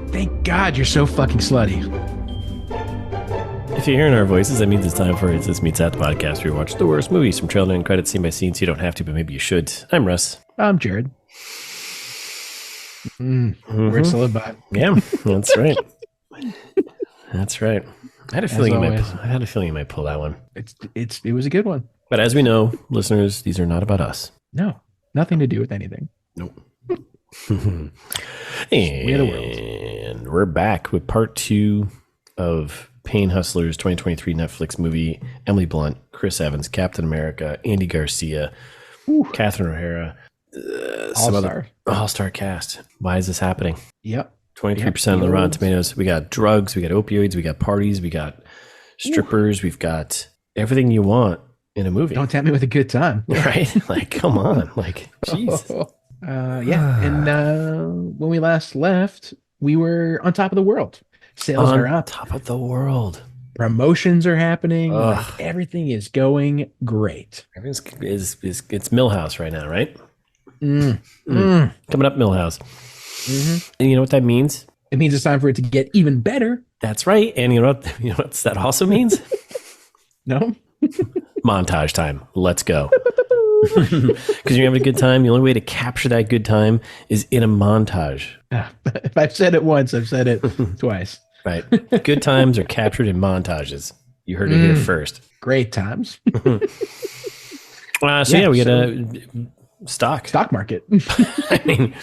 Thank God you're so fucking slutty. If you're hearing our voices, that means it's time for It's This Meets That, the podcast where we watch the worst movies from trailer and credits scene by scene, so you don't have to, but maybe you should. I'm Russ. I'm Jared. Words to live by. Yeah, that's right. That's right. I had a feeling you might pull that one. It was a good one. But as we know, listeners, these are not about us. No, nothing to do with anything. Nope. We are the world. And we're back with part 2 of Pain Hustlers 2023 Netflix movie. Emily Blunt, Chris Evans, Captain America, Andy Garcia, Catherine O'Hara, some other all-star cast. Why is this happening? Yep. 23% on the Rotten Tomatoes. We got drugs, we got opioids, we got parties, we got strippers, we've got everything you want in a movie. Don't tempt me with a good time. Right? Like, come on. Like, jeez. Yeah. And when we last left, we were on top of the world. Sales are up. Top of the world. Promotions are happening. Like, everything is going great. Everything's it's Millhouse right now, right? Coming up, Millhouse. And you know what that means? It means it's time for it to get even better. That's right. And you know what that also means? No? Montage time. Let's go. Because you're having a good time. The only way to capture that good time is in a montage. If I've said it once, I've said it twice. Right. Good times are captured in montages. You heard it here first. Great times. So we got a stock market. I mean,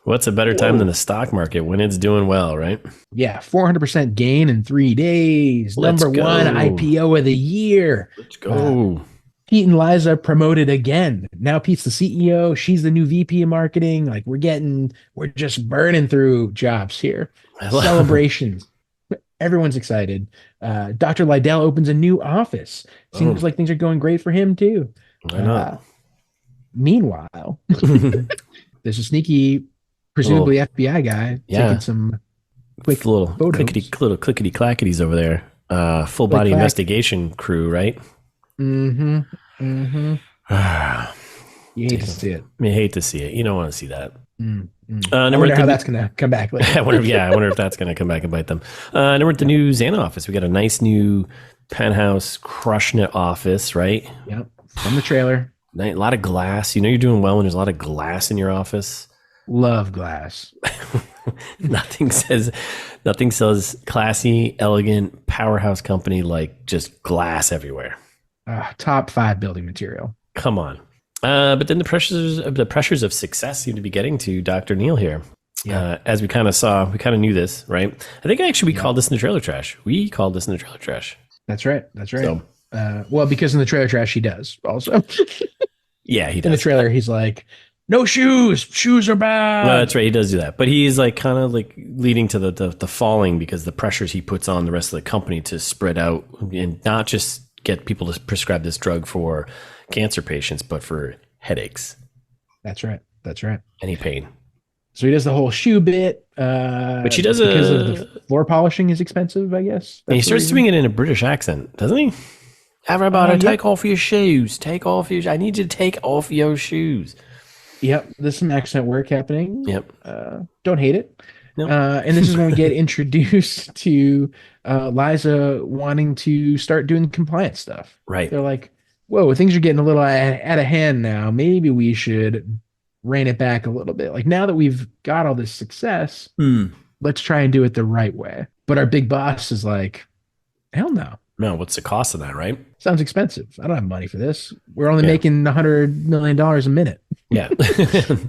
what's a better time than the stock market when it's doing well, right? Yeah, 400% gain in 3 days. Let's Number go. 1 IPO of the year. Let's go. Pete and Liza promoted again. Now Pete's the CEO. She's the new VP of marketing. Like we're just burning through jobs here. Celebrations. Everyone's excited. Dr. Lydell opens a new office. Seems like things are going great for him too. Why not? Meanwhile, there's a sneaky, presumably FBI guy taking some quick little photos. clickety clackities over there. Full body investigation crew, right? You hate to see it. I hate to see it. You don't want to see that. I wonder how that's going to come back later. I wonder if that's going to come back and bite them. We're at the new Xana office. We got a nice new penthouse, crushing it office, right? Yep. From the trailer. A lot of glass. You know you're doing well when there's a lot of glass in your office. Love glass. Nothing says classy, elegant, powerhouse company like just glass everywhere. Top 5 building material. Come on. But then the pressures of success seem to be getting to Dr. Neil here. Yeah. As we kind of saw, we kind of knew this, right? I think we called this in the trailer trash. We called this in the trailer trash. That's right. So, well, because in the trailer trash, he does also. Yeah, he does. In the trailer, he's like, no shoes. Shoes are bad. No, that's right. He does do that. But he's like kind of like leading to the falling because the pressures he puts on the rest of the company to spread out and not just get people to prescribe this drug for cancer patients, but for headaches. That's right. Any pain. So he does the whole shoe bit. But she does because of the floor polishing is expensive, I guess. And he starts doing it in a British accent, doesn't he? Everybody, take off your shoes. I need you to take off your shoes. Yep. There's some accent work happening. Yep. Don't hate it. No. And this is when we get introduced to Liza wanting to start doing compliance stuff. Right. They're like, whoa, things are getting a little out of hand now. Maybe we should rein it back a little bit. Like now that we've got all this success, let's try and do it the right way. But our big boss is like, hell no. No, what's the cost of that, right? Sounds expensive. I don't have money for this. We're only making $100 million a minute. Yeah.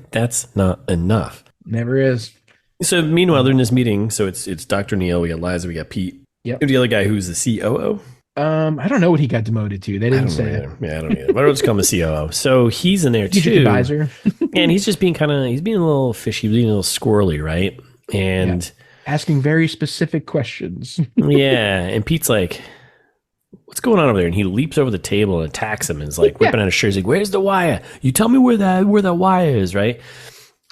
That's not enough. Never is. So meanwhile, they're in this meeting. So it's Dr. Neil, we got Liza, we got Pete. Yep. The other guy who's the COO. I don't know what he got demoted to. They didn't say it. Yeah, I don't either. But I'll just call him the COO. So he's in there too. Advisor. And he's just being he's being a little fishy, being a little squirrely, right? And asking very specific questions. Yeah. And Pete's like, what's going on over there? And he leaps over the table and attacks him and is like whipping out his shirt. He's like, where's the wire? You tell me where the wire is, right?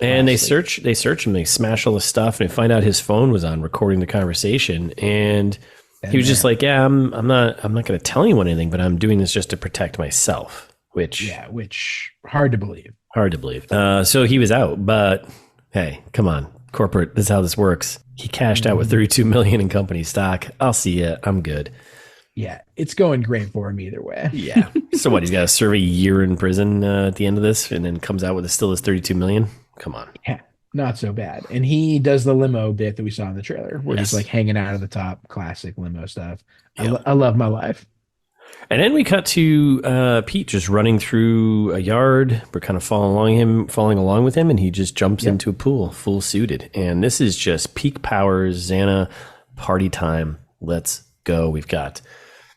And they search him, they smash all the stuff, and they find out his phone was on recording the conversation. And he was just like, yeah, I'm not going to tell anyone anything, but I'm doing this just to protect myself. which hard to believe. Hard to believe. So he was out, but hey, come on, corporate. This is how this works. He cashed out with 32 million in company stock. I'll see ya. I'm good. Yeah, it's going great for him either way. Yeah. So what? He's got to serve a year in prison at the end of this, and then comes out with still his 32 million. Come on. Yeah, not so bad. And he does the limo bit that we saw in the trailer, where he's like hanging out of the top, classic limo stuff. Yep. I love my life. And then we cut to Pete just running through a yard. We're kind of following along with him, and he just jumps into a pool, full suited. And this is just peak powers, Xana party time. Let's go. We've got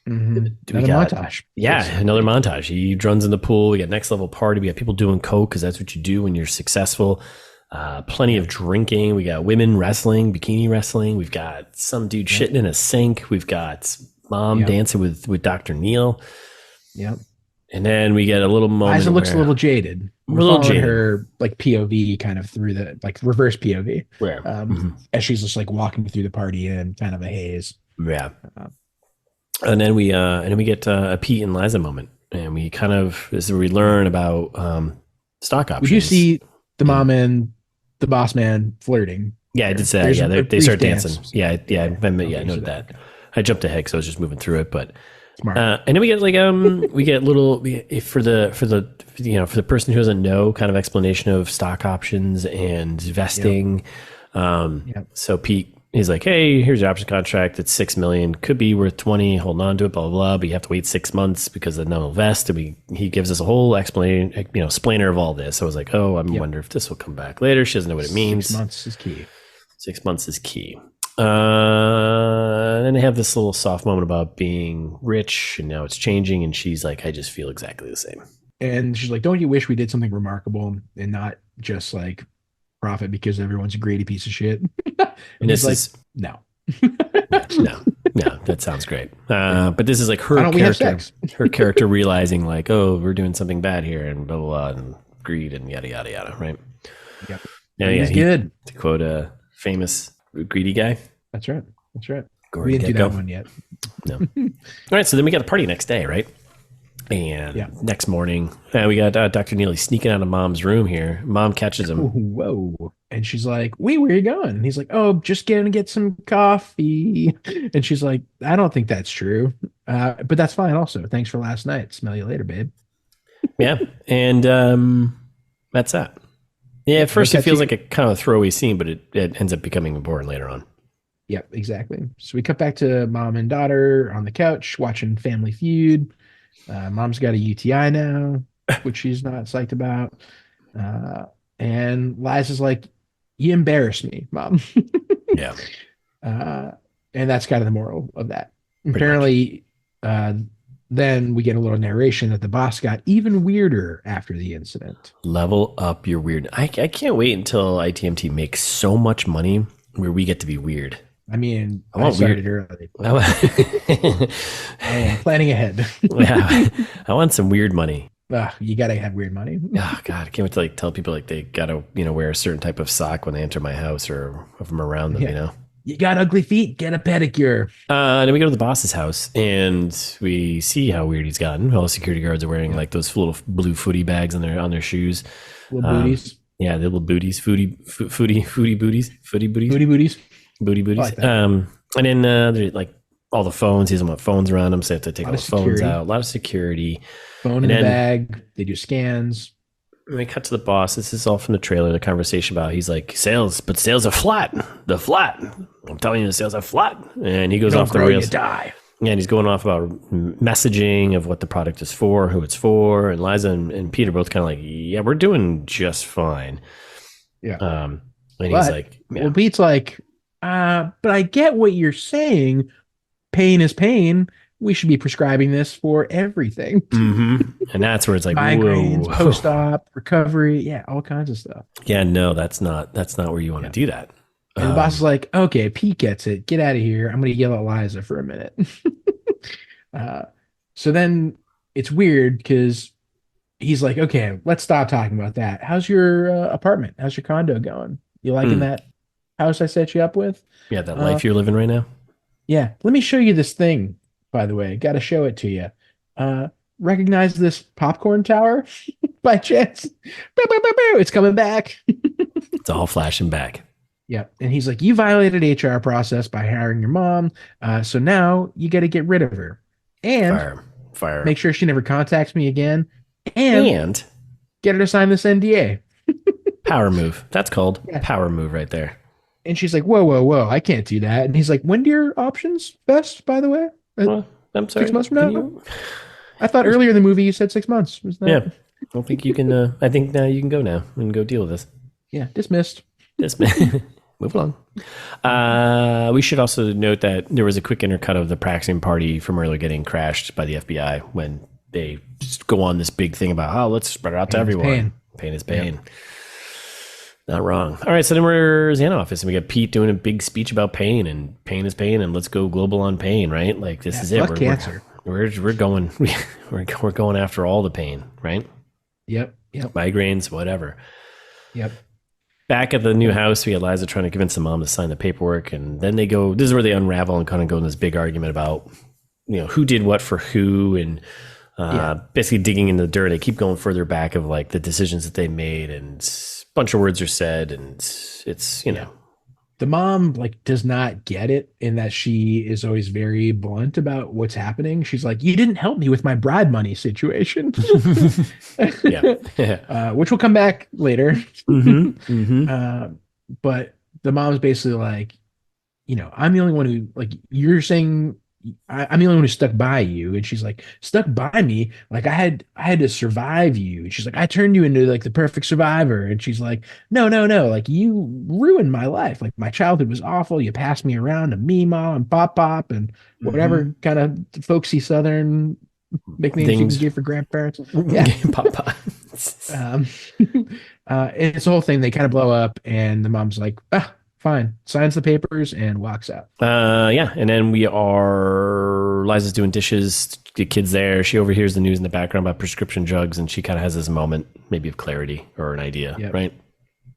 another montage. Yeah, another montage. He runs in the pool. We got next level party. We got people doing coke because that's what you do when you're successful. Plenty of drinking. We got women wrestling, bikini wrestling. We've got some dude shitting in a sink. We've got mom dancing with Dr. Neil. Yep. And then we get a little moment. Liza looks a little jaded. We're a little jaded. Her like POV kind of through the like reverse POV. Where? As she's just like walking through the party in kind of a haze. Yeah. And then we get a Pete and Liza moment. And we kind of, this is where we learn about stock options. We do see the mom and the boss man flirting. Yeah, I did say that. Yeah, they start dancing. Yeah, I noted that. I jumped ahead because I was just moving through it, but and then we get like for the person who doesn't know, kind of explanation of stock options and vesting. So Pete is like, hey, here's your option contract. It's $6 million, could be worth 20. Hold on to it, blah blah blah. But you have to wait 6 months because then it'll vest. And he gives us a whole explainer of all this. So I was like, oh, I wonder if this will come back later. She doesn't know what it means. 6 months is key. 6 months is key. And then they have this little soft moment about being rich and now it's changing. And she's like, I just feel exactly the same. And she's like, don't you wish we did something remarkable and not just like profit because everyone's a greedy piece of shit? And this like, is no, that sounds great. But this is like her character realizing like, oh, we're doing something bad here and blah, blah, blah, and greed and yada, yada, yada. Right. Yep. Yeah. He's good. To quote a famous greedy guy. That's right. We didn't do that one yet. No. All right. So then we got a party next day, right? And next morning, we got Dr. Neely sneaking out of mom's room here. Mom catches him. Whoa. And she's like, wait, where are you going? And he's like, oh, just going to get some coffee. And she's like, I don't think that's true. But that's fine also. Thanks for last night. Smell you later, babe. Yeah. And that's that. Yeah, at first it feels like a kind of a throwaway scene, but it ends up becoming important later on. Yep, exactly. So we cut back to mom and daughter on the couch watching Family Feud. Mom's got a UTI now, which she's not psyched about. And Liza's like, you embarrassed me, Mom. Yeah. And that's kind of the moral of that. Apparently, then we get a little narration that the boss got even weirder after the incident. Level up your weird. I can't wait until ITMT makes so much money where we get to be weird. I mean, I started early. I am planning ahead. Yeah, I want some weird money. You gotta have weird money. Oh God, I can't wait to like tell people like they gotta wear a certain type of sock when they enter my house or if I'm around them. Yeah. You got ugly feet, get a pedicure. And then we go to the boss's house and we see how weird he's gotten. All the security guards are wearing like those little blue footy bags on their shoes. Little booties. Yeah, the little booties, footy booties. Booty booties. Like and then there's like all the phones. He doesn't want phones around him, so they have to take all the phones out. A lot of security. Phone in the bag. They do scans. And we cut to the boss. This is all from the trailer. The conversation about he's like sales are flat. They're flat. I'm telling you, the sales are flat. And he goes off the rails. You die. Yeah, and he's going off about messaging of what the product is for, who it's for. And Liza and Pete are both kind of like, yeah, we're doing just fine. Yeah. And he's like, well, Pete's like, but I get what you're saying. Pain is pain. We should be prescribing this for everything. Mm-hmm. And that's where it's like migraines, post-op, recovery, yeah, all kinds of stuff. Yeah, no, that's not where you want to do that. And the boss is like, okay, Pete gets it. Get out of here. I'm going to yell at Liza for a minute. So then it's weird because he's like, okay, let's stop talking about that. How's your apartment? How's your condo going? You liking that house I set you up with? Yeah, that life you're living right now. Yeah. Let me show you this thing, by the way. Got to show it to you. recognize this popcorn tower by chance? Bow, bow, bow, bow. It's coming back. It's all flashing back. Yeah. And he's like, you violated HR process by hiring your mom. So now you got to get rid of her and Fire. make sure she never contacts me again and And get her to sign this NDA. power move. That's called power move right there. And she's like, whoa, whoa, whoa, I can't do that. And he's like, when do your options vest, by the way? Well, I'm sorry. 6 months from now? I thought earlier in the movie you said 6 months. Yeah. I don't think you can. I think now you can go now and go deal with this. Yeah, dismissed. Move along. We should also note that there was a quick intercut of the Praxian party from earlier getting crashed by the FBI when they just go on this big thing about, oh, let's spread it out to everyone. Pain is pain. Yeah. Not wrong. All right, so then we're in the office and we got Pete doing a big speech about pain and pain is pain and let's go global on pain, right? Like this is it. Cancer. We're going we're going after all the pain, right? Yep. Migraines, whatever. Yep. Back at the new house, we had Liza trying to convince the mom to sign the paperwork, and then they go. This is where they unravel and kind of go in this big argument about, who did what for who, and basically digging into the dirt. They keep going further back of like the decisions that they made, and a bunch of words are said, and it's the mom like does not get it in that she is always very blunt about what's happening. She's like, you didn't help me with my bribe money situation. Which will come back later. But the mom's basically like, I'm the only one who, like, you're saying I'm the only one who stuck by you. And she's like, stuck by me? Like I had to survive you. And she's like, I turned you into like the perfect survivor. And she's like, no. Like you ruined my life. Like my childhood was awful. You passed me around to Meemaw and Pop and whatever kind of folksy Southern nicknames you can give for grandparents. Yeah. Pop. And it's the whole thing. They kind of blow up and the mom's like, fine, signs the papers and walks out. And then Liza's doing dishes, the kid's there. She overhears the news in the background about prescription drugs, and she kind of has this moment, maybe of clarity or an idea, right?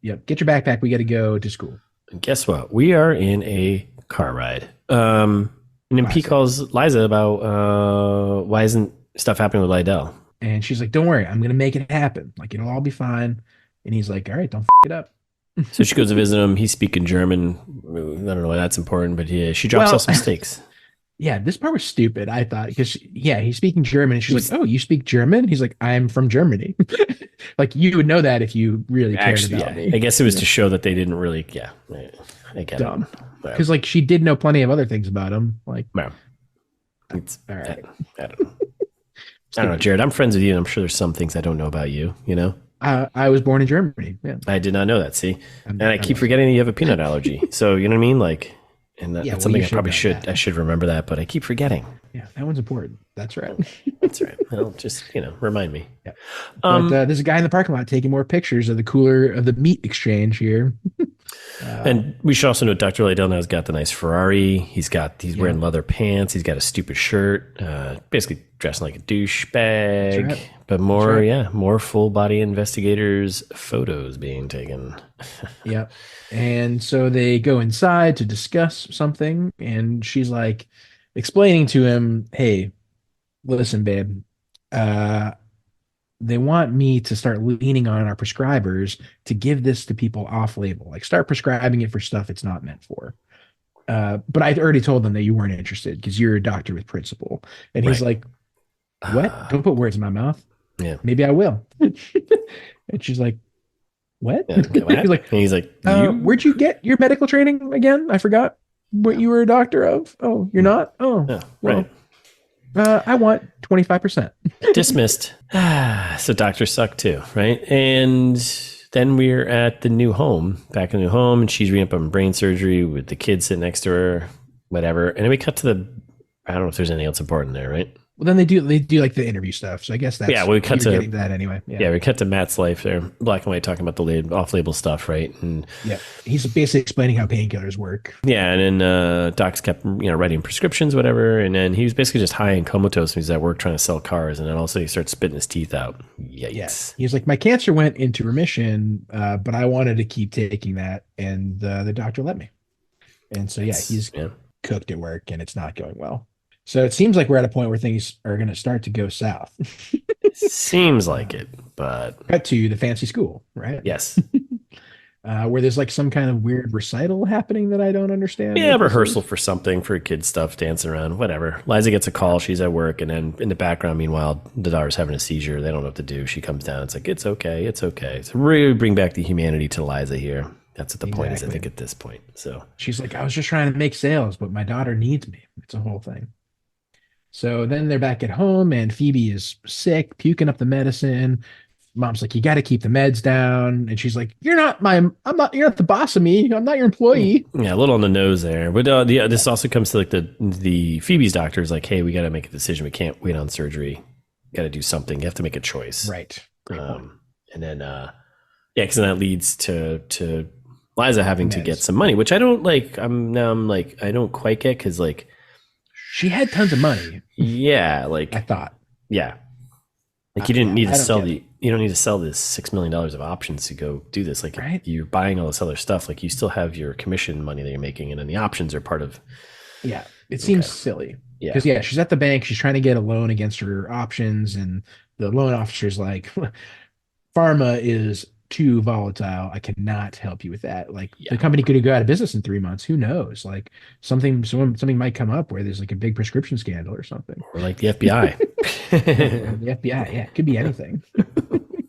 Yep. Get your backpack. We got to go to school. And guess what? We are in a car ride. And then Pete calls Liza about why isn't stuff happening with Lydell? And she's like, don't worry, I'm going to make it happen. Like, it'll all be fine. And he's like, all right, don't f it up. So she goes to visit him. He's speaking German. I don't know why that's important, but she drops off some steaks. Yeah, this part was stupid, I thought, because he's speaking German. And she's like, oh, you speak German? He's like, I'm from Germany. Like, you would know that if you really cared about me. I guess it was to show that they didn't really, I get dumb. Because like she did know plenty of other things about him. Like, it's all right. I don't know, Jared. I'm friends with you, and I'm sure there's some things I don't know about you. I was born in Germany. Yeah. I did not know that. See, and I keep forgetting that you have a peanut allergy. So you know what I mean? Like, and that's something I probably should. I should remember that, but I keep forgetting. Yeah, that one's important. That's right. That's right. Well, just remind me. Yeah. But there's a guy in the parking lot taking more pictures of the cooler of the meat exchange here. And we should also note Dr. Lydell now has got the nice Ferrari. He's wearing leather pants. He's got a stupid shirt. Basically dressing like a douchebag. Right. But more full body investigators photos being taken. Yep. And so they go inside to discuss something, and she's like explaining to him, hey, listen, babe, they want me to start leaning on our prescribers to give this to people off label, like start prescribing it for stuff it's not meant for. But I already told them that you weren't interested because you're a doctor with principle. And he's like, what? Don't put words in my mouth. Yeah. Maybe I will. And she's like, what? He's like, where'd you get your medical training again? I forgot what you were a doctor of. Oh, you're not? Oh, well, right. I want 25%. Dismissed. So doctors suck too, right? And then we're at the new home, back in the new home, and she's reading up on brain surgery with the kid sitting next to her, whatever. And then we cut to I don't know if there's anything else important there, right? Well, then they do like the interview stuff. So I guess that's we cut to getting to that anyway. Yeah, we cut to Matt's life there, black and white, talking about the off-label stuff, right? And he's basically explaining how painkillers work. Yeah, and then docs kept writing prescriptions, whatever, and then he was basically just high and comatose when he's at work trying to sell cars, and then also he starts spitting his teeth out. Yikes! Yeah. He's like, my cancer went into remission, but I wanted to keep taking that, and the doctor let me. And so he's cooked at work, and it's not going well. So it seems like we're at a point where things are going to start to go south. Seems like it, but Cut to the fancy school, right? yes. Where there's like some kind of weird recital happening that I don't understand. Yeah, rehearsal for something, for kid stuff, dancing around, whatever. Liza gets a call. She's at work. And then in the background, meanwhile, the daughter's having a seizure. They don't know what to do. She comes down. It's like, it's okay. It's okay. So really bring back the humanity to Liza here. That's what the point is, I think, at this point. So she's like, I was just trying to make sales, but my daughter needs me. It's a whole thing. So then they're back at home and Phoebe is sick, puking up the medicine. Mom's like, you got to keep the meds down. And she's like, you're not the boss of me. I'm not your employee. Yeah, a little on the nose there. But this also comes to like the Phoebe's doctor is like, hey, we got to make a decision. We can't wait on surgery. Got to do something. You have to make a choice. Right. And then, because then that leads to Liza having to get some money, which I don't like. I'm like, I don't quite get because like she had tons of money. Yeah. Like I thought. Yeah. Like you didn't need to sell you don't need to sell this $6 million of options to go do this. Like you're buying all this other stuff. Like you still have your commission money that you're making, and then the options are part of. Yeah, it seems silly. Yeah, because she's at the bank. She's trying to get a loan against her options, and the loan officer's like, "Pharma is too volatile. I cannot help you with that. Like the company could go out of business in 3 months. Who knows? Like something might come up where there's like a big prescription scandal or something, or like the FBI." The FBI, yeah, it could be anything.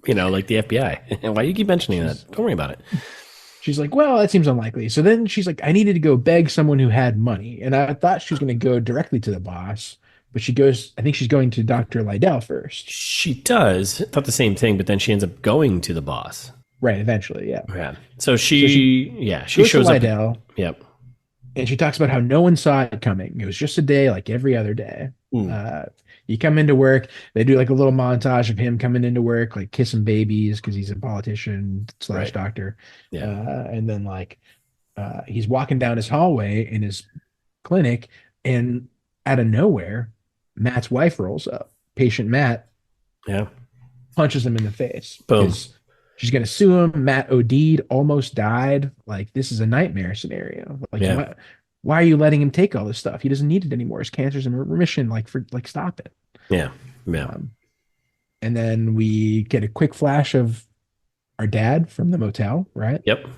Like the FBI. Why do you keep mentioning that? Don't worry about it. She's like, well, that seems unlikely. So then she's like, I needed to go beg someone who had money. And I thought she was going to go directly to the boss, but I think she's going to Dr. Lydell first. She does. Thought the same thing, but then she ends up going to the boss. Right, eventually, yeah. Yeah. So she shows to up. Lydell, yep. And she talks about how no one saw it coming. It was just a day like every other day. You come into work, they do like a little montage of him coming into work, like kissing babies because he's a politician / doctor. Yeah. And then he's walking down his hallway in his clinic, and out of nowhere, Matt's wife rolls up. Patient Matt. Yeah. Punches him in the face. Boom. She's going to sue him. Matt OD'd, almost died. Like, this is a nightmare scenario. Like, why are you letting him take all this stuff? He doesn't need it anymore. His cancer's in remission. Stop it. Yeah. Yeah. And then we get a quick flash of our dad from the motel, right? Yep.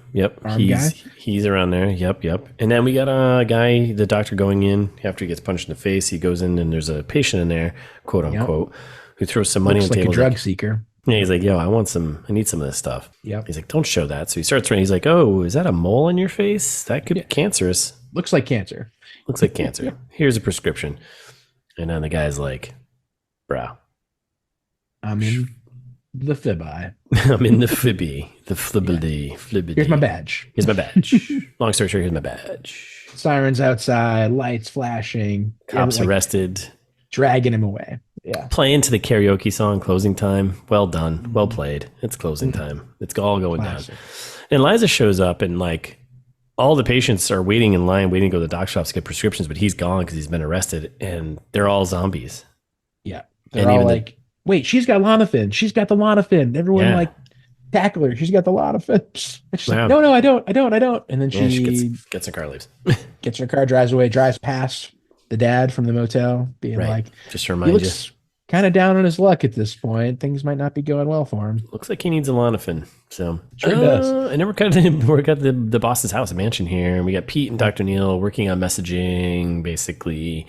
He's around there. Yep. And then we got a guy, the doctor, going in after he gets punched in the face. He goes in and there's a patient in there, quote unquote, who throws some money on the table. Like a drug seeker. Yeah, he's like, yo, I need some of this stuff. Yeah. He's like, don't show that. So he starts running. He's like, oh, is that a mole on your face? That could be cancerous. Looks like cancer. Looks like cancer. Here's a prescription. And then the guy's like, bro. I'm in the fibby. I'm in the fibby. The flibbity. Here's my badge. Long story short, here's my badge. Sirens outside, lights flashing. Cops arrested. Dragging him away. Yeah. Playing to the karaoke song, Closing Time. Well done. Well played. It's closing time. It's all going down. And Liza shows up and all the patients are waiting in line, waiting to go to the doc's office to get prescriptions, but he's gone because he's been arrested, and they're all zombies. Yeah. They're all like, wait, she's got Lonafin. She's got the Lonafin. Everyone tackle her. She's got the Lonafin. She's like, no, I don't. And then she gets her car, leaves. Gets her car, drives away, drives past the dad from the motel, being like, just to remind you, kind of down on his luck at this point. Things might not be going well for him. Looks like he needs a Lonafin. So sure does. And then we're at the boss's house, a mansion here, and we got Pete and Dr. Neil working on messaging, basically.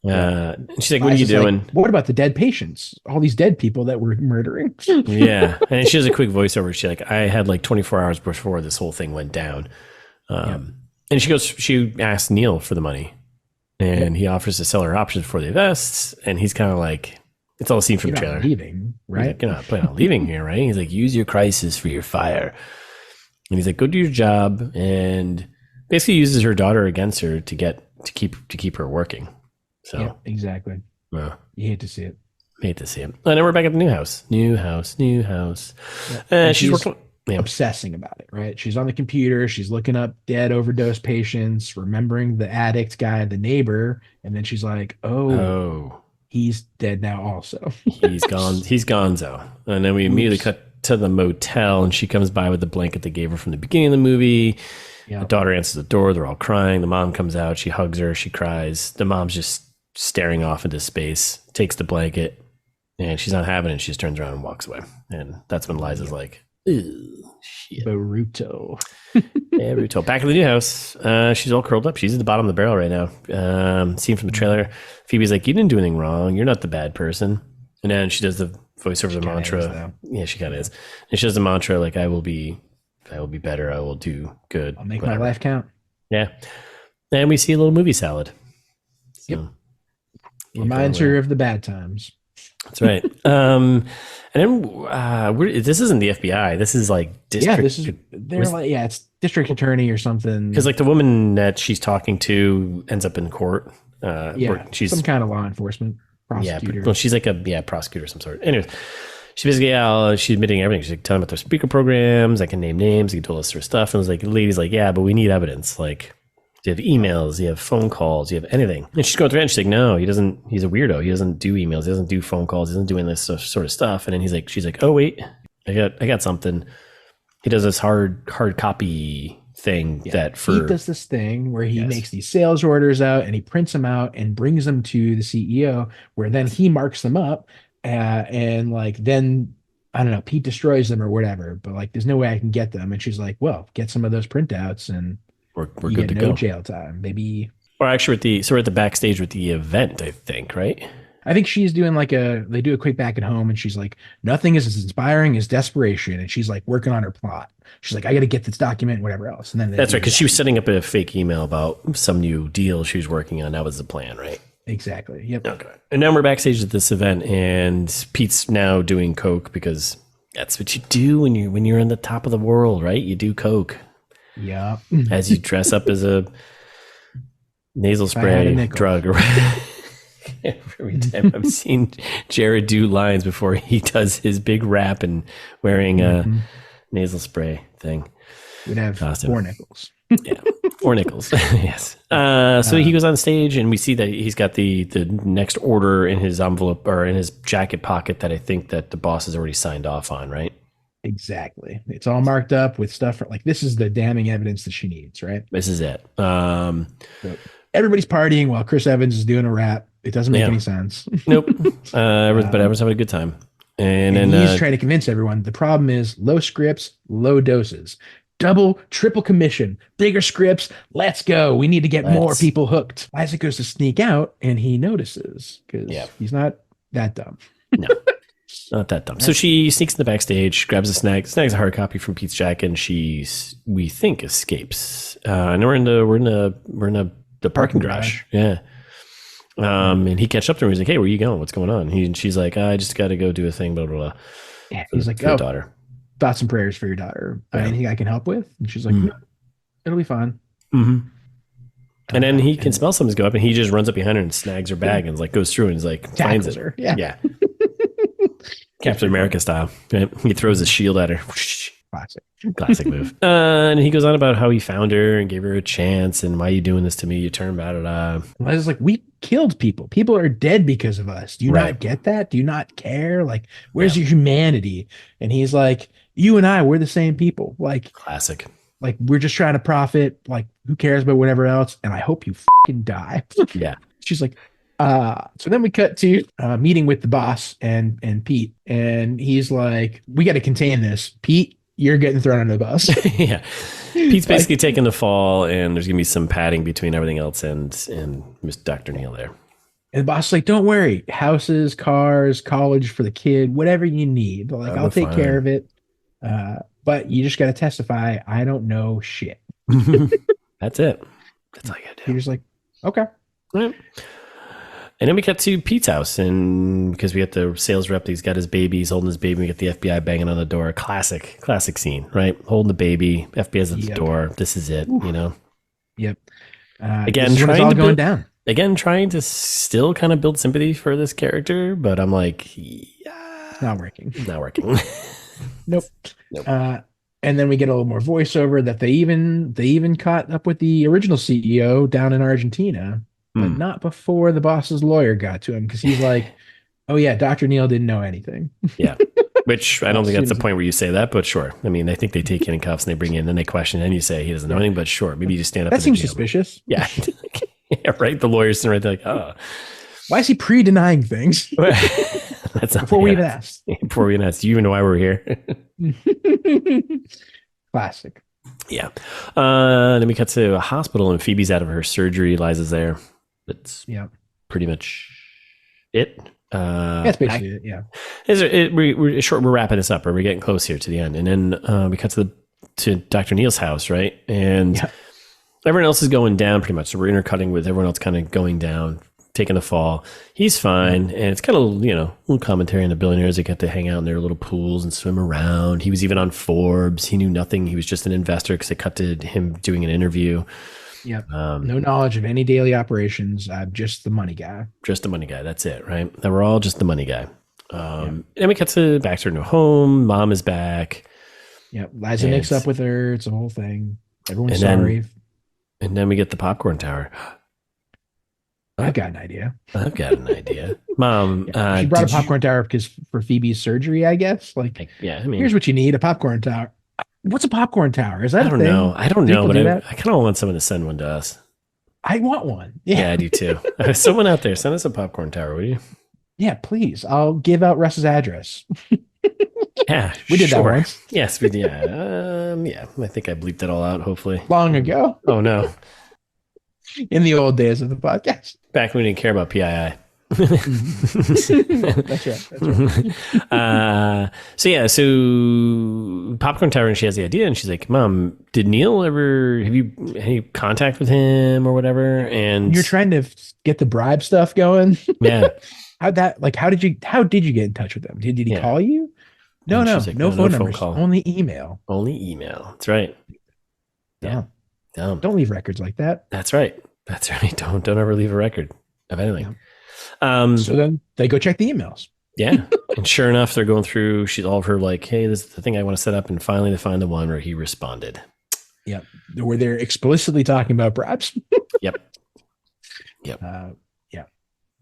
And she's like, what are you doing? Like, what about the dead patients? All these dead people that we're murdering. Yeah. And she has a quick voiceover. She's like, I had 24 hours before this whole thing went down. And she asked Neil for the money. And he offers to sell her options before they vest. And he's kind of like, it's all a scene from the trailer. Leaving, right? Like, you're not planning on leaving here, right? He's like, use your crisis for your fire. And he's like, go do your job. And basically uses her daughter against her to keep her working. So yeah, exactly. You hate to see it. And then we're back at the new house. Yeah. And she's working. Obsessing about it, right? She's on the computer. She's looking up dead overdose patients, remembering the addict guy, the neighbor, and then she's like, "Oh, he's dead now. Also, he's gone. He's gonzo." And then we immediately cut to the motel, and she comes by with the blanket they gave her from the beginning of the movie. Yep. The daughter answers the door. They're all crying. The mom comes out. She hugs her. She cries. The mom's just staring off into space, takes the blanket, and she's not having it. She just turns around and walks away. And that's when Liza's like, ew, shit. Boruto. Yeah, Boruto. Back in the new house. She's all curled up. She's at the bottom of the barrel right now. Seen from the trailer. Phoebe's like, you didn't do anything wrong. You're not the bad person. And then she does the voiceover mantra. Yeah, she kind of is. And she does the mantra like, I will be better. I will do good. I'll make my life count. Yeah. And we see a little movie salad. So, reminds her of the bad times. That's right. And then this isn't the FBI. This is like district. Yeah, it's district attorney or something. Because like the woman that she's talking to ends up in court. She's some kind of law enforcement prosecutor. Yeah, well, she's like a prosecutor of some sort. Anyways, she basically she's admitting everything. She's like telling about their speaker programs. I can name names. He told us her stuff. And it was like, the lady's like, yeah, but we need evidence. Like, do you have emails? Do you have phone calls? Do you have anything? And she's going through it and she's like, no, he doesn't. He's a weirdo. He doesn't do emails. He doesn't do phone calls. He doesn't do any of this sort of stuff. And then she's like, oh wait, I got something. He does this hard copy thing he does this thing where he makes these sales orders out and he prints them out and brings them to the CEO, where then he marks them up and like then I don't know, Pete destroys them or whatever, but like there's no way I can get them. And she's like, well, get some of those printouts and we're good to go. Jail time, maybe. Or actually we're at the backstage with the event, I think, right? I think she's doing they do a quick back at home and she's like, nothing is as inspiring as desperation. And she's like working on her plot. She's like, I got to get this document, whatever else. And then that's right. Cause she was setting up a fake email about some new deal she was working on. That was the plan, right? Exactly. Yep. Okay. And now we're backstage at this event and Pete's now doing coke because that's what you do when you're in the top of the world, right? You do coke. Yeah. As you dress up as a nasal spray drug. Every time I've seen Jared do lines before he does his big rap and wearing a nasal spray thing. We'd have costume. 4 nickels. Yeah, 4 nickels. Yes. So he goes on stage and we see that he's got the next order in his envelope or in his jacket pocket that I think that the boss has already signed off on, right? Exactly. It's all marked up with stuff like this is the damning evidence that she needs, right? This is it. So everybody's partying while Chris Evans is doing a rap. It doesn't make any sense. Nope. But everyone's having a good time. And then he's trying to convince everyone. The problem is low scripts, low doses, double, triple commission, bigger scripts. Let's go. We need to get more people hooked. Isaac goes to sneak out and he notices because he's not that dumb. No. Not that dumb. So she sneaks in the backstage, grabs a snags a hard copy from Pete's jacket, and we think escapes. And we're in the parking garage. Yeah. And he catches up to her. He's like, "Hey, where are you going? What's going on?" And she's like, "I just got to go do a thing." Blah blah blah. Yeah. He's like, your daughter. Thoughts and prayers for your daughter. Anything I can help with? And she's like, no, it'll be fine. Mm-hmm. And then he can smell something's go up, and he just runs up behind her and snags her bag and like goes through and he's like finds it. Her. Yeah. Captain America style. Right? He throws his shield at her. Classic move. And he goes on about how he found her and gave her a chance and why are you doing this to me? You turn bad at I was like, we killed people. People are dead because of us. Do you not get that? Do you not care? Like, where's your humanity? And he's like, you and I, we're the same people. Like, classic. Like, we're just trying to profit. Like, who cares about whatever else? And I hope you fucking die. Yeah. She's like, so then we cut to meeting with the boss and Pete. And he's like, we got to contain this. Pete, you're getting thrown under the bus. Yeah. Pete's basically taking the fall, and there's going to be some padding between everything else and Miss Dr. Neal there. And the boss is like, don't worry. Houses, cars, college for the kid, whatever you need. Like, I'll take care of it. But you just got to testify. I don't know shit. That's it. That's all you got to do. You're just like, okay. Right. And then we cut to Pete's house, and because we got the sales rep, he's got his baby, he's holding his baby, we get the FBI banging on the door. Classic scene, right? Holding the baby, FBI's at the door. This is it, you know? Yep. Again, trying to still kind of build sympathy for this character, but I'm like, it's not working. Not working. Nope. And then we get a little more voiceover that they even caught up with the original CEO down in Argentina. But not before the boss's lawyer got to him, because he's like, oh, yeah, Dr. Neal didn't know anything. Yeah, which I don't think that's the point where you say that, but sure. I mean, I think they take you in cuffs and they bring you in and they question and you say he doesn't know anything, but sure. Maybe you just stand up. That seems suspicious. Yeah. Yeah, right. The lawyer's sitting right there like, oh. Why is he pre-denying things That's not before we even asked? before we even asked. Before we even asked, do you even know why we're here? Classic. Yeah. Then we cut to a hospital and Phoebe's out of her surgery. Liza's there. That's pretty much it. That's basically it. Yeah. We're wrapping this up, or we're getting close here to the end. And then we cut to Dr. Neal's house, right? And everyone else is going down pretty much. So we're intercutting with everyone else kind of going down, taking the fall. He's fine. And it's kind of, little commentary on the billionaires that get to hang out in their little pools and swim around. He was even on Forbes. He knew nothing. He was just an investor because they cut to him doing an interview. Yep. No knowledge of any daily operations. Just the money guy. Just the money guy. That's it, right? That we're all just the money guy. And we cut to Baxter in a home. Mom is back. Yeah. Liza makes up with her. It's a whole thing. Everyone's sorry. And then we get the popcorn tower. I've got an idea. Mom. She brought a popcorn tower because for Phoebe's surgery, I guess. Here's what you need: a popcorn tower. What's a popcorn tower? Is that a thing? I don't know, but I kind of want someone to send one to us. I want one. Yeah, I do too. Someone out there, send us a popcorn tower, will you? Yeah, please. I'll give out Russ's address. Yeah, we did that once. Yes, we did. I think I bleeped it all out, hopefully. Long ago. Oh, no. In the old days of the podcast. Back when we didn't care about PII. That's right. So popcorn tower, and she has the idea, and she's like, "Mom, did Neal ever have you any contact with him or whatever?" And you're trying to get the bribe stuff going. Yeah. How did you get in touch with him? Did he call you? No, like, no phone numbers. Only email. That's right. Yeah. Don't leave records like that. That's right. Don't ever leave a record of anything. Yeah. So then they go check the emails. Yeah. And sure enough, they're going through, she's all of her like, hey, this is the thing I want to set up. And finally they find the one where he responded. Yep. Where they're explicitly talking about bribes. Yep.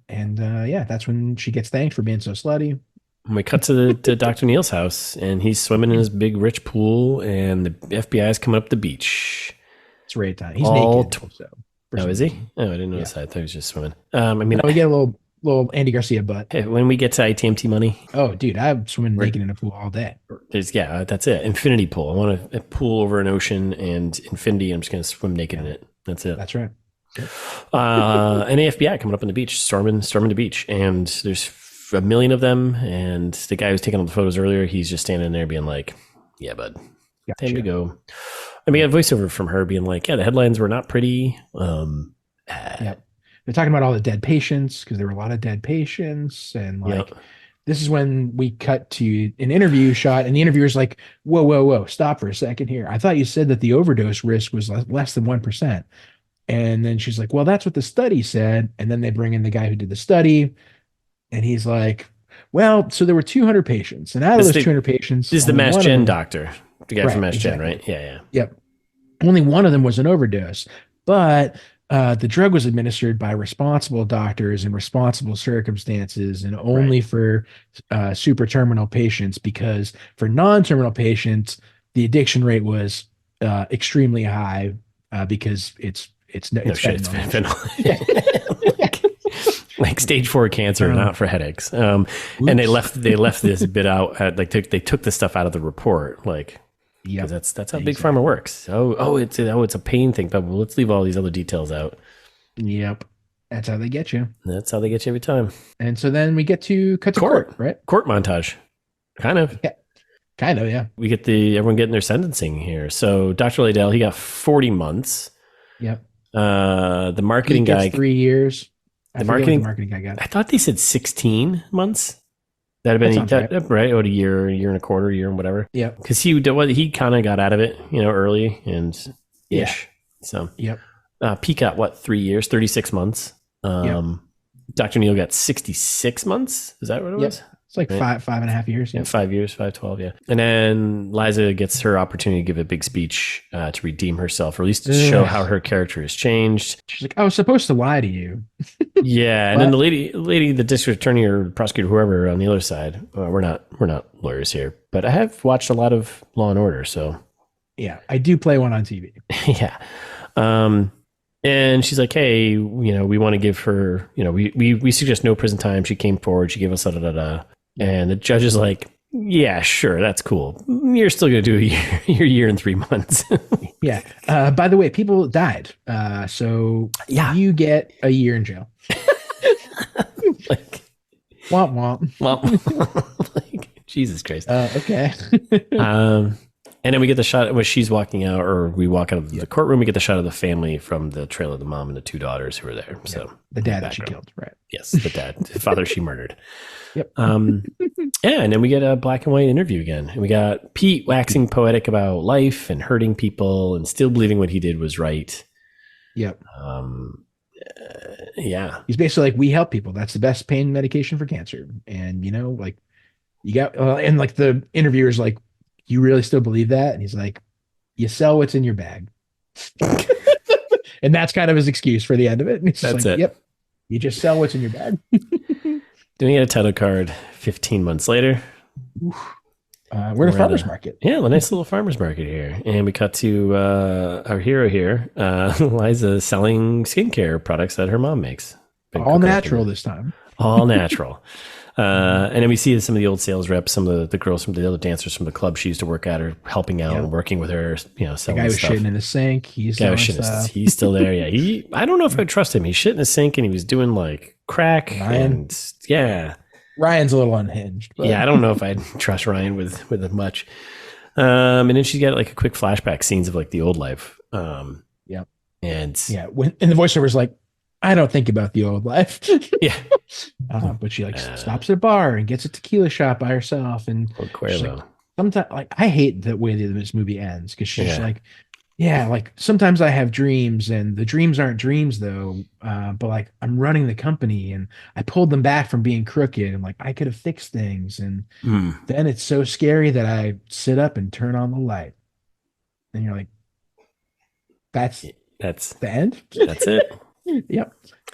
And that's when she gets thanked for being so slutty. And we cut to Dr. Neal's house, and he's swimming in his big rich pool, and the FBI is coming up the beach. It's raid time. He's naked. Oh, is he? Oh, I didn't notice that. I thought he was just swimming. We get a little Andy Garcia butt. Hey, when we get to ITMT money. Oh, dude, I'm swimming naked in a pool all day. That's it. Infinity pool. I want a pool over an ocean and infinity. I'm just going to swim naked in it. That's it. That's right. Yep. And the FBI coming up on the beach, storming the beach, and there's a million of them. And the guy who's taking all the photos earlier, he's just standing there being like, "Yeah, bud, time to go." And we got a voiceover from her being like, "Yeah, the headlines were not pretty." They're talking about all the dead patients because there were a lot of dead patients, and this is when we cut to an interview shot, and the interviewer's like, "Whoa, stop for a second here. I thought you said that the overdose risk was less than 1%." And then she's like, "Well, that's what the study said." And then they bring in the guy who did the study, and he's like, "Well, so there were 200 patients, and out of those 200 patients, this is the Mass Gen doctor, the guy from Mass Gen, right? Yeah. Yep. Only one of them was an overdose, but the drug was administered by responsible doctors in responsible circumstances, and only for super terminal patients, because for non-terminal patients, the addiction rate was extremely high because it's fentanyl. Like stage 4 cancer, not for headaches. And they left this bit out. They took the stuff out of the report, because that's how big pharma works. It's a pain thing, but let's leave all these other details out. Yep, that's how they get you. That's how they get you every time. And so then we get to cut to court, right? Court montage, kind of. Yeah. Kind of, yeah. We get everyone getting their sentencing here. So Dr. Liddell, he got 40 months. Yep. The marketing guy 3 years. The marketing guy got. I thought they said 16 months. That'd have been right. A year and a quarter, year and whatever. Yeah. Because he kind of got out of it, early and ish. Yeah. So yep. Pete got 3 years, 36 months. Dr. Neal got 66 months. Is that what it was? It's like 5.5 years. Yeah, 5 years, 512. Yeah. And then Liza gets her opportunity to give a big speech to redeem herself, or at least to show how her character has changed. She's like, "I was supposed to lie to you." Yeah. And then the lady, the district attorney or prosecutor, whoever on the other side, we're not lawyers here, but I have watched a lot of Law and Order. So yeah, I do play one on TV. Yeah. And she's like, hey, we want to give her, we suggest no prison time. She came forward. She gave us da-da-da-da. And the judge is like, yeah, sure, that's cool. You're still going to do your year and 3 months. Yeah. By the way, people died. So you get a year in jail. Like, womp womp. Like, Jesus Christ. Okay. And then we get the shot where she's walking out, or we walk out of the courtroom. We get the shot of the family from the trailer, the mom and the 2 daughters who were there. Yeah. So the dad that she killed, right? Yes, the dad, the father she murdered. Yep. Yeah, and then we get a black and white interview again. And we got Pete waxing poetic about life and hurting people and still believing what he did was right. Yep. Yeah. He's basically like, we help people. That's the best pain medication for cancer. And, like, you got, and like the interviewer's like, you really still believe that? And he's like, you sell what's in your bag. And that's kind of his excuse for the end of it. And that's like, it. Yep. You just sell what's in your bag. Then we get a title card 15 months later. We're at a farmer's market. Yeah, a nice little farmer's market here. And we cut to our hero here, Liza, selling skincare products that her mom makes. All natural this time. All natural. And then we see some of the old sales reps, some of the girls from the other dancers from the club she used to work at, are helping out and working with her, selling stuff. The guy was shitting in the sink. He's still there. Yeah. I don't know if I trust him. He shit in the sink and he was doing like crack. Ryan. Ryan's a little unhinged. But. Yeah. I don't know if I'd trust Ryan with it much. And then she got like a quick flashback scenes of like the old life. Yep. And and the voiceover's like, I don't think about the old life. Yeah. But she like stops at a bar and gets a tequila shot by herself. And like, sometimes like, I hate the way this movie ends. Cause she's like, like sometimes I have dreams and the dreams aren't dreams though. But like I'm running the company and I pulled them back from being crooked and like, I could have fixed things. And then it's so scary that I sit up and turn on the light. And you're like, that's the end. That's it. Yep.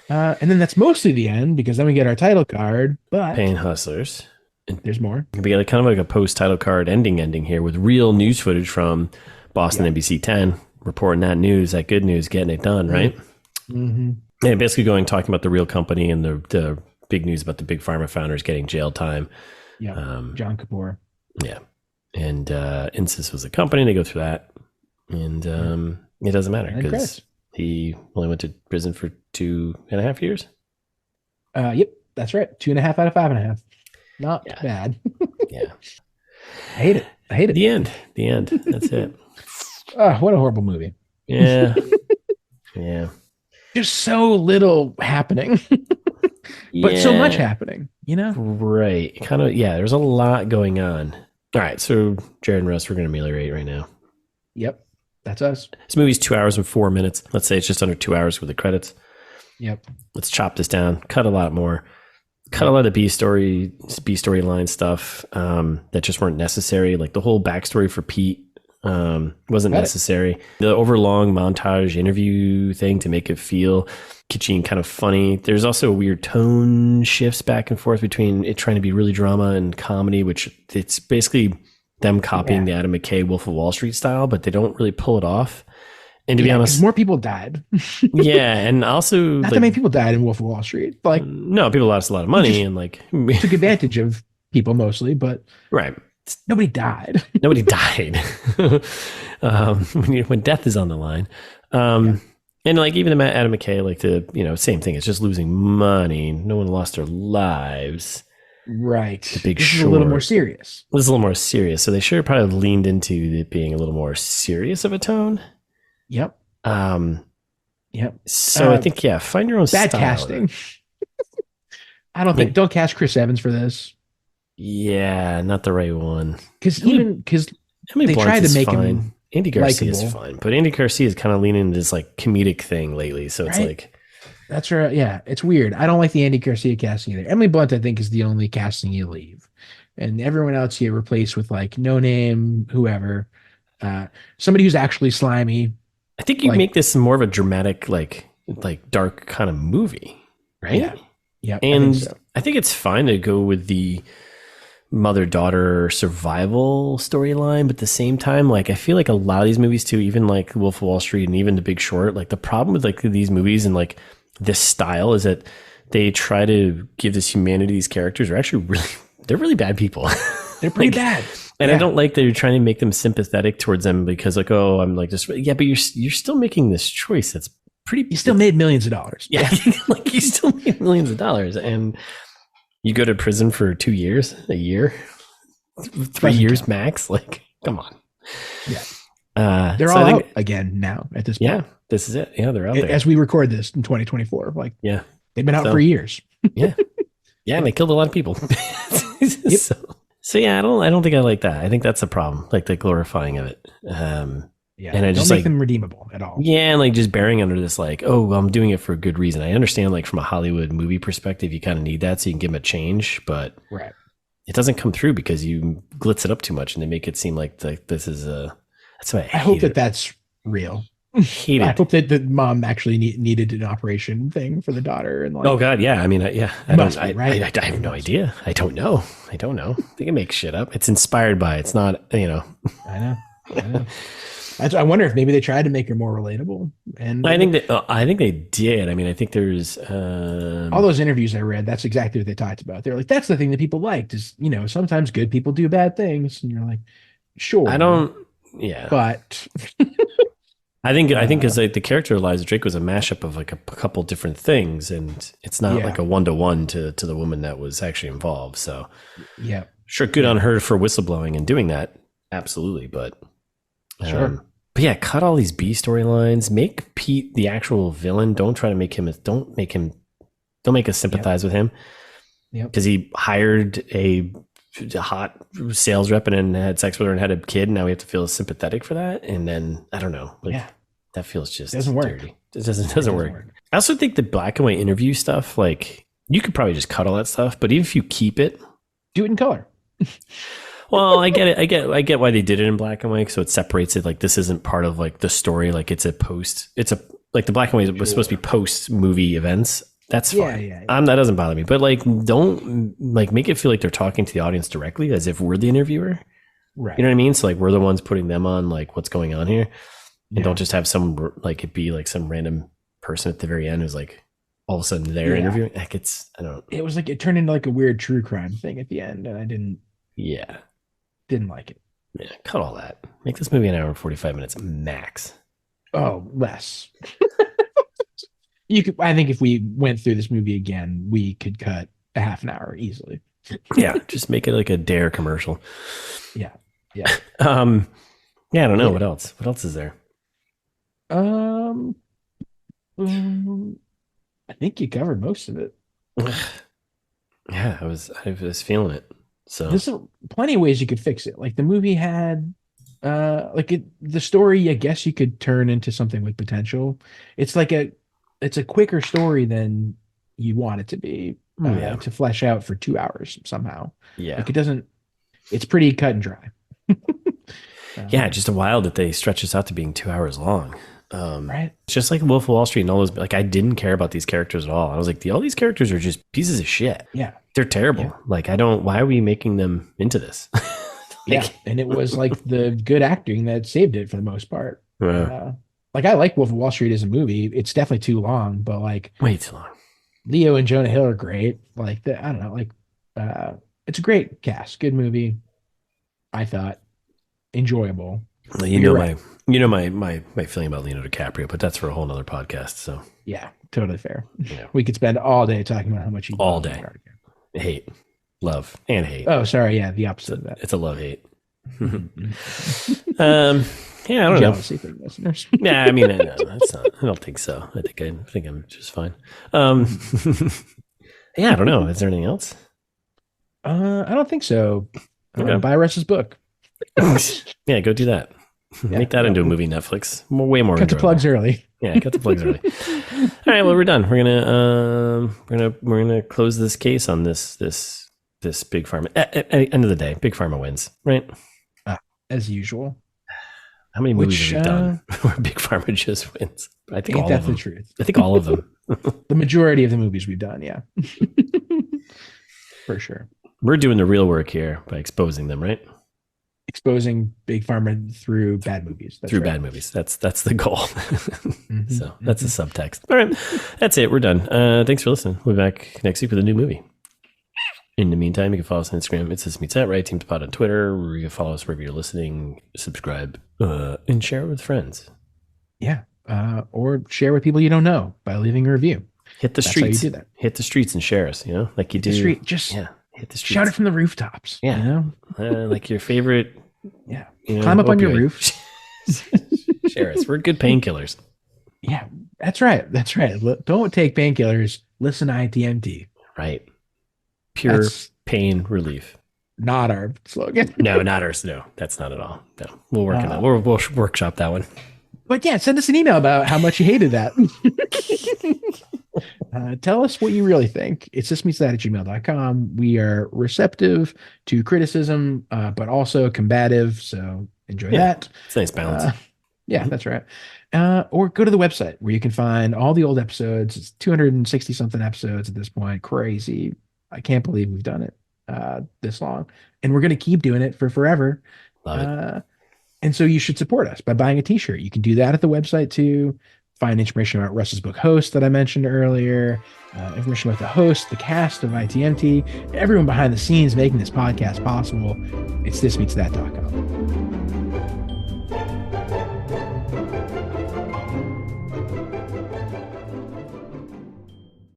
And then that's mostly the end because then we get our title card, but Paying Hustlers. And there's more. We get kind of like a post-title card ending here with real news footage from Boston NBC 10 reporting that news, that good news, getting it done, right? Mm-hmm. And basically talking about the real company and the big news about the big pharma founders getting jail time. Yeah. John Kapoor. Yeah. And Insys was the company. They go through that. And it doesn't matter because he only went to prison for 2.5 years. Yep, that's right. 2.5 out of 5.5. Not bad. Yeah. I hate it. The end. That's it. Oh, what a horrible movie. Yeah. Yeah. Just so little happening. But so much happening, Right. Kind of, there's a lot going on. All right. So Jared and Russ, we're going to ameliorate right now. Yep. That's us. This movie's 2 hours and 4 minutes. Let's say it's just under 2 hours with the credits. Yep. Let's chop this down. Cut a lot more. Cut a lot of B storyline stuff that just weren't necessary. Like the whole backstory for Pete wasn't necessary. The overlong montage interview thing to make it feel kitschy and kind of funny. There's also weird tone shifts back and forth between it trying to be really drama and comedy, which it's basically them copying the Adam McKay Wolf of Wall Street style, but they don't really pull it off. And to be honest, more people died. And also not that many people died in Wolf of Wall Street. Like no, people lost a lot of money and like took advantage of people mostly, but right. Nobody died. Nobody died. When death is on the line. And like even the Adam McKay, like same thing. It's just losing money. No one lost their lives. Right. The Big This Short. is a little more serious. This is a little more serious. So they should have probably leaned into it being a little more serious of a tone. Yep. Yep. So I think, find your own bad style. Casting. I don't think, don't cast Chris Evans for this. Yeah, not the right one. Because they tried to make him Andy Garcia is fine, but Andy Garcia is kind of leaning into this like comedic thing lately. So it's like, that's right. Yeah, it's weird. I don't like the Andy Garcia casting either. Emily Blunt, I think, is the only casting you leave, and everyone else you replace with like no name, whoever, somebody who's actually slimy. I think you make this more of a dramatic, like dark kind of movie, right? Yeah. And I think it's fine to go with the mother-daughter survival storyline, but at the same time, like I feel like a lot of these movies too, even like Wolf of Wall Street and even The Big Short, like the problem with like these movies and like this style is that they try to give this humanity to these characters are actually they're really bad people. They're pretty bad. And I don't like that you're trying to make them sympathetic towards them because like, oh, I'm like just, yeah, but you're still making this choice that's pretty. You still made millions of dollars. Yeah. Like you still made millions of dollars and you go to prison for 2 years, a year, 3 years max. Like, come on. Yeah. They're all out again now at this point. Yeah, this is it. Yeah, they're out there. As we record this in 2024. Like, yeah, they've been out for years. Yeah. Yeah, and they killed a lot of people. Yep. So yeah, I don't think I like that. I think that's the problem, like the glorifying of it. Yeah, and I just don't like make them redeemable at all. Yeah, and like just bearing under this, like, oh, I'm doing it for a good reason. I understand, like from a Hollywood movie perspective, you kind of need that so you can give them a change, but right, it doesn't come through because you glitz it up too much and they make it seem like this is a. That's why I hope that's real. I hope that the mom actually needed an operation thing for the daughter. And like, oh god, yeah. I mean, I have no idea. I don't know. They can make shit up. It's inspired by. It's not. I know. I wonder if maybe they tried to make her more relatable. And I think they did. I mean, I think there's all those interviews I read. That's exactly what they talked about. They're like, that's the thing that people liked is, sometimes good people do bad things, and you're like, sure. I don't. Yeah, but I think because like the character Eliza Drake was a mashup of like a couple different things, and it's not like a 1-to-1 to the woman that was actually involved. So yeah, sure, good on her for whistleblowing and doing that. Absolutely, but sure. But yeah, cut all these B storylines. Make Pete the actual villain. Don't try to make him. Don't make us sympathize with him. Yeah, because he hired a hot sales rep and then had sex with her and had a kid. And now we have to feel sympathetic for that. And then I don't know. Like that feels just doesn't work. Dirty. It doesn't work. I also think the black and white interview stuff, like you could probably just cut all that stuff, but even if you keep it, do it in color. Well, I get it. I get why they did it in black and white. So it separates it. Like this isn't part of like the story. Like it's like the black and white was supposed to be post movie events. That's fine. Yeah. That doesn't bother me. But like, don't like make it feel like they're talking to the audience directly as if we're the interviewer. Right. You know what I mean? So like we're the ones putting them on like what's going on here. And don't just have some like it be like some random person at the very end who's like all of a sudden they're interviewing. Like it was like it turned into like a weird true crime thing at the end, and I didn't like it. Yeah, cut all that. Make this movie an hour and 45 minutes max. Oh, less. I think if we went through this movie again, we could cut a half an hour easily. Yeah, just make it like a Dare commercial. Yeah. I don't know what else. What else is there? I think you covered most of it. Yeah, I was feeling it. So there's plenty of ways you could fix it. Like the movie had, the story. I guess you could turn into something with potential. It's a quicker story than you want it to be to flesh out for 2 hours somehow. Yeah, like it doesn't. It's pretty cut and dry. Yeah, just wild that they stretch this out to being 2 hours long. Right. It's just like Wolf of Wall Street and all those. Like I didn't care about these characters at all. I was like, all these characters are just pieces of shit. Yeah, they're terrible. Yeah. Like why are we making them into this? And it was like the good acting that saved it for the most part. Like I like Wolf of Wall Street as a movie. It's definitely too long, but like way too long. Leo and Jonah Hill are great. Like I don't know. Like it's a great cast, good movie. I thought enjoyable. Well, you know my feeling about Leonardo DiCaprio, but that's for a whole nother podcast. So yeah, totally fair. Yeah. We could spend all day talking about how much you all day hate, love, and hate. Oh, sorry, yeah, the opposite of that. It's a love hate. Yeah, I don't Jealousy thing, listeners. Yeah, I mean, no, that's not. I don't think so. I think I'm just fine. Yeah, I don't know. Is there anything else? I don't think so. Buy Russ's book. Yeah, go do that. Make that into a movie, Netflix. Way more. Cut the plugs early. Yeah, cut the plugs early. All right, well, we're done. We're gonna close this case on this big pharma. At end of the day, big pharma wins, right? As usual. How many movies have we done where big pharma just wins? I think all of them. The truth. I think all of them. The majority of the movies we've done, yeah. For sure. We're doing the real work here by exposing them, right? Exposing big pharma through bad movies. That's through right. bad movies. That's the goal. Mm-hmm, So that's a subtext. All right. That's it. We're done. Thanks for listening. We'll be back next week with a new movie. In the meantime, you can follow us on Instagram. It's This Meets That, right? Team to Pod on Twitter. You can follow us wherever you're listening, subscribe, and share it with friends. Yeah. Or share with people you don't know by leaving a review. Hit the That's streets. how you do that. Hit the streets and share us, like you do. The street. Just hit the streets. shout it from the rooftops. Yeah. Like your favorite. Yeah. Climb up on your roof. Share us. We're good painkillers. Yeah. That's right. Don't take painkillers. Listen to ITMT. Right. Pure pain relief. Not our slogan. No, not ours. No, that's not at all. No, we'll work on that. We'll workshop that one. But yeah, send us an email about how much you hated that. Tell us what you really think. It's thismeetsthat@gmail.com. We are receptive to criticism, but also combative. So enjoy that. It's a nice balance. Yeah, that's right. Or go to the website where you can find all the old episodes. It's 260 something episodes at this point. Crazy. I can't believe we've done it this long. And we're going to keep doing it for forever. Love it. And so you should support us by buying a t-shirt. You can do that at the website too. Find information about Russ's book Host that I mentioned earlier, information about the host, the cast of ITMT, everyone behind the scenes making this podcast possible. It's thismeetsthat.com.